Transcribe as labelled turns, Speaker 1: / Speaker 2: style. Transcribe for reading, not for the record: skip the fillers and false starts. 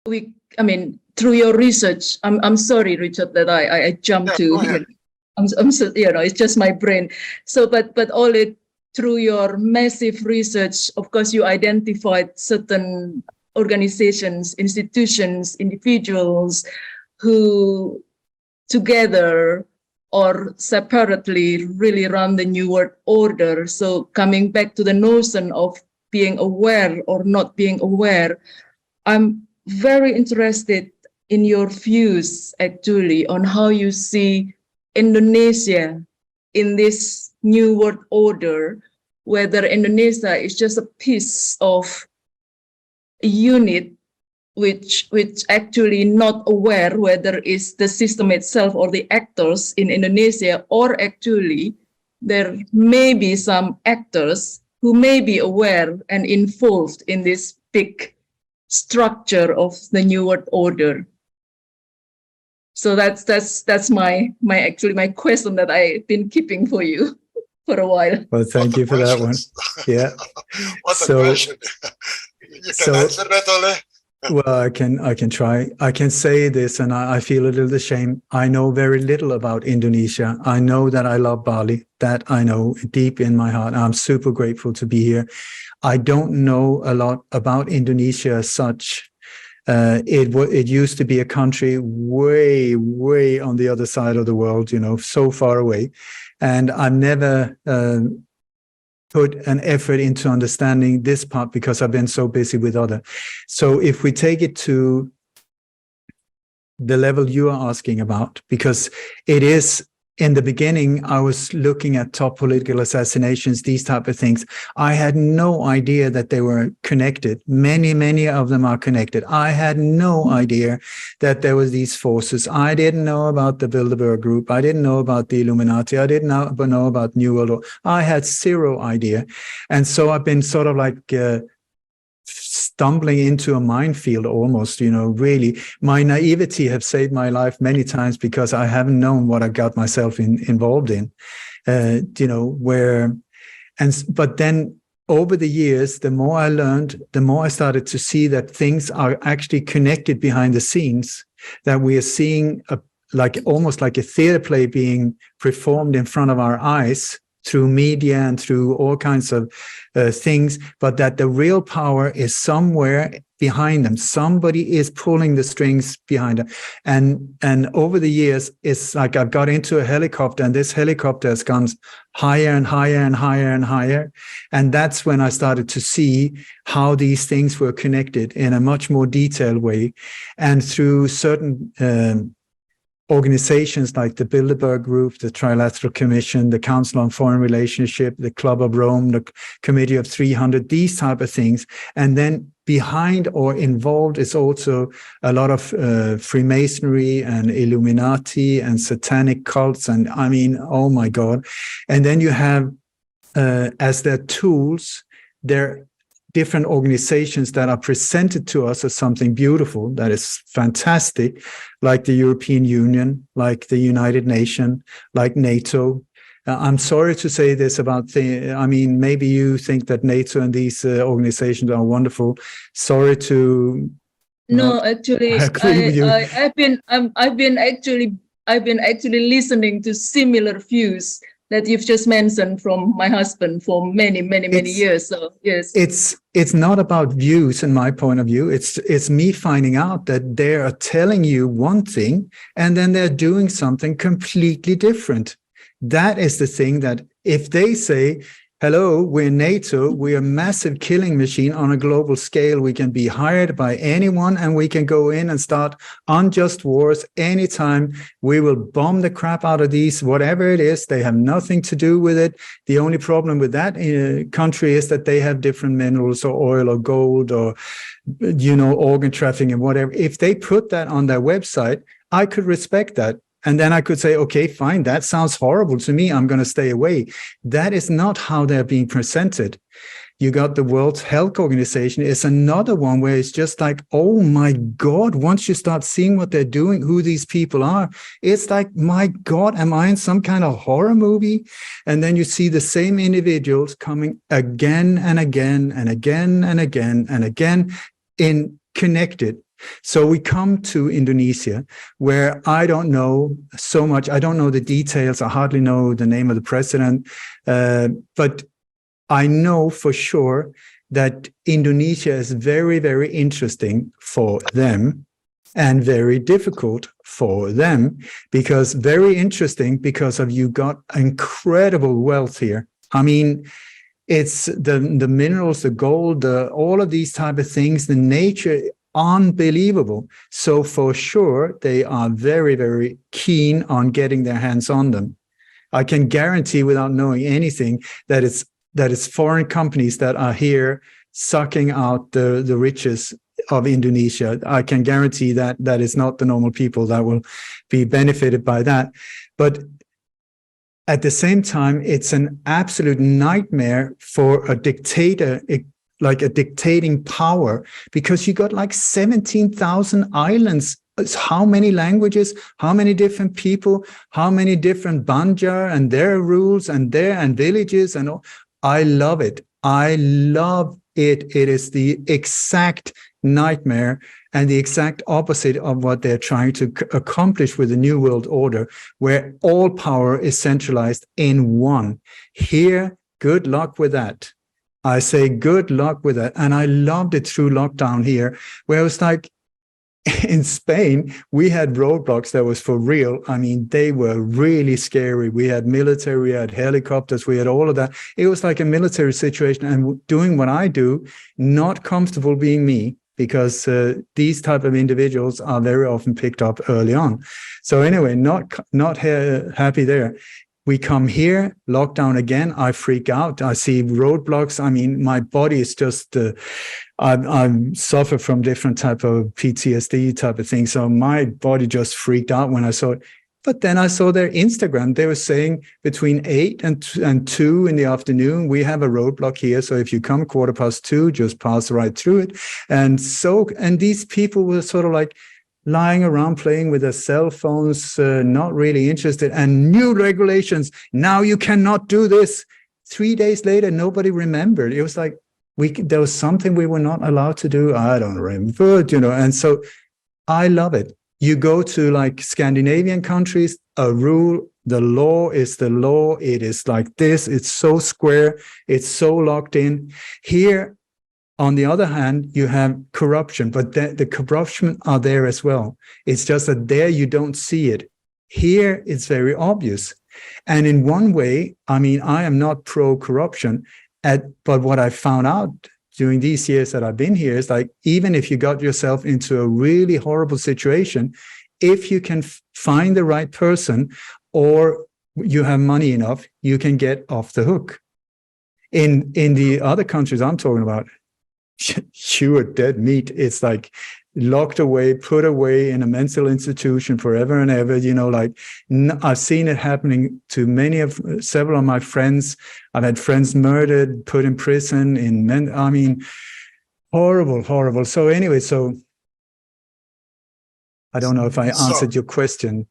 Speaker 1: through your research, I'm sorry, Richard, that I jumped to. I'm so, it's just my brain. So, but Ole, through your massive research, of course, you identified certain organizations, institutions, individuals who together or separately really run the New World Order. So coming back to the notion of being aware or not being aware, I'm very interested in your views actually on how you see Indonesia in this New World Order, whether Indonesia is just a piece of a unit which actually not aware whether it's the system itself or the actors in Indonesia, or actually there may be some actors who may be aware and involved in this big structure of the New World Order. So that's my question that I've been keeping for you for a while.
Speaker 2: Well, thank you for that one. Yeah.
Speaker 3: What a question. You can answer that, Ole?
Speaker 2: Well, I can try. I can say this, and I feel a little ashamed. I know very little about Indonesia. I know that I love Bali. That I know deep in my heart. I'm super grateful to be here. I don't know a lot about Indonesia as such. It used to be a country way, way on the other side of the world, so far away. And I've never put an effort into understanding this part because I've been so busy with other. So if we take it to the level you are asking about, because it is, in the beginning, I was looking at top political assassinations, these type of things. I had no idea that they were connected. Many of them are connected. I had no idea that there was these forces. I didn't know about the Bilderberg Group. I didn't know about the Illuminati. I didn't know about New World Order. I had zero idea. And so I've been sort of like stumbling into a minefield almost, really. My naivety have saved my life many times because I haven't known what I got myself involved in, but then over the years, the more I learned, the more I started to see that things are actually connected behind the scenes, that we are seeing almost like a theater play being performed in front of our eyes through media and through all kinds of things, but that the real power is somewhere behind them. Somebody is pulling the strings behind them. And over the years, it's like I've got into a helicopter, and this helicopter has gone higher and higher and higher and higher. And that's when I started to see how these things were connected in a much more detailed way. And through certain organizations like the Bilderberg Group, the Trilateral Commission, the Council on Foreign Relationship, the Club of Rome, the Committee of 300, these type of things. And then behind or involved is also a lot of Freemasonry and Illuminati and satanic cults. And I mean, oh my God. And then you have, as their tools, their different organizations that are presented to us as something beautiful, that is fantastic, like the European Union, like the United Nations, like NATO. I'm sorry to say this about maybe you think that NATO and these organizations are wonderful. Sorry to
Speaker 1: no, actually, I've been actually listening to similar views that you've just mentioned from my husband for many years. So yes,
Speaker 2: it's not about views in my point of view. It's me finding out that they are telling you one thing and then they're doing something completely different. That is the thing, that if they say, hello, we're NATO, we're a massive killing machine on a global scale. We can be hired by anyone and we can go in and start unjust wars anytime. We will bomb the crap out of these, whatever it is. They have nothing to do with it. The only problem with that country is that they have different minerals or oil or gold or, organ trafficking and whatever. If they put that on their website, I could respect that. And then I could say, okay, fine, that sounds horrible to me. I'm going to stay away. That is not how they're being presented. You got the World Health Organization. It's another one where it's just like, oh my God, once you start seeing what they're doing, who these people are, it's like, my God, am I in some kind of horror movie? And then you see the same individuals coming again and again and again and again and again connected. So we come to Indonesia, where I don't know so much. I don't know the details. I hardly know the name of the president. But I know for sure that Indonesia is very, very interesting for them and very difficult for them, because very interesting because of you got incredible wealth here. I mean, it's the minerals, the gold, all of these type of things, the nature, unbelievable. So for sure, they are very, very keen on getting their hands on them. I can guarantee without knowing anything that it's foreign companies that are here sucking out the riches of Indonesia. I can guarantee that is not the normal people that will be benefited by that. But at the same time, it's an absolute nightmare for a dictator, like a dictating power, because you got like 17,000 islands. It's how many languages, how many different people, how many different Banjar and their rules and villages and all. I love it. I love it. It is the exact nightmare and the exact opposite of what they're trying to accomplish with the New World Order, where all power is centralized in one. Here, good luck with that. I say good luck with that. And I loved it through lockdown here, where it was like, in Spain, we had roadblocks that was for real. I mean, they were really scary. We had military, we had helicopters, we had all of that. It was like a military situation, and doing what I do, not comfortable being me, because these type of individuals are very often picked up early on. So anyway, not happy there. We come here, lockdown again, I freak out. I see roadblocks. I mean, my body is just, I suffer from different type of PTSD type of thing. So my body just freaked out when I saw it. But then I saw their Instagram. They were saying between 8 and 2 in the afternoon, we have a roadblock here. So if you come 2:15, just pass right through it. And these people were sort of like lying around playing with their cell phones, not really interested. And new regulations. Now you cannot do this. 3 days later, nobody remembered. It was like, there was something we were not allowed to do. I don't remember, and so I love it. You go to like Scandinavian countries, a rule, the law is the law. It is like this. It's so square. It's so locked in. Here, on the other hand, you have corruption, but the corruption are there as well. It's just that there you don't see it. Here, it's very obvious. And in one way, I mean, I am not pro-corruption, but what I found out during these years that I've been here is like, even if you got yourself into a really horrible situation, if you can find the right person or you have money enough, you can get off the hook. In the other countries I'm talking about, you are dead meat. It's like locked away, put away in a mental institution forever and ever. I've seen it happening to several of my friends. I've had friends murdered, put in prison, horrible. So anyway, I don't know if I answered your question.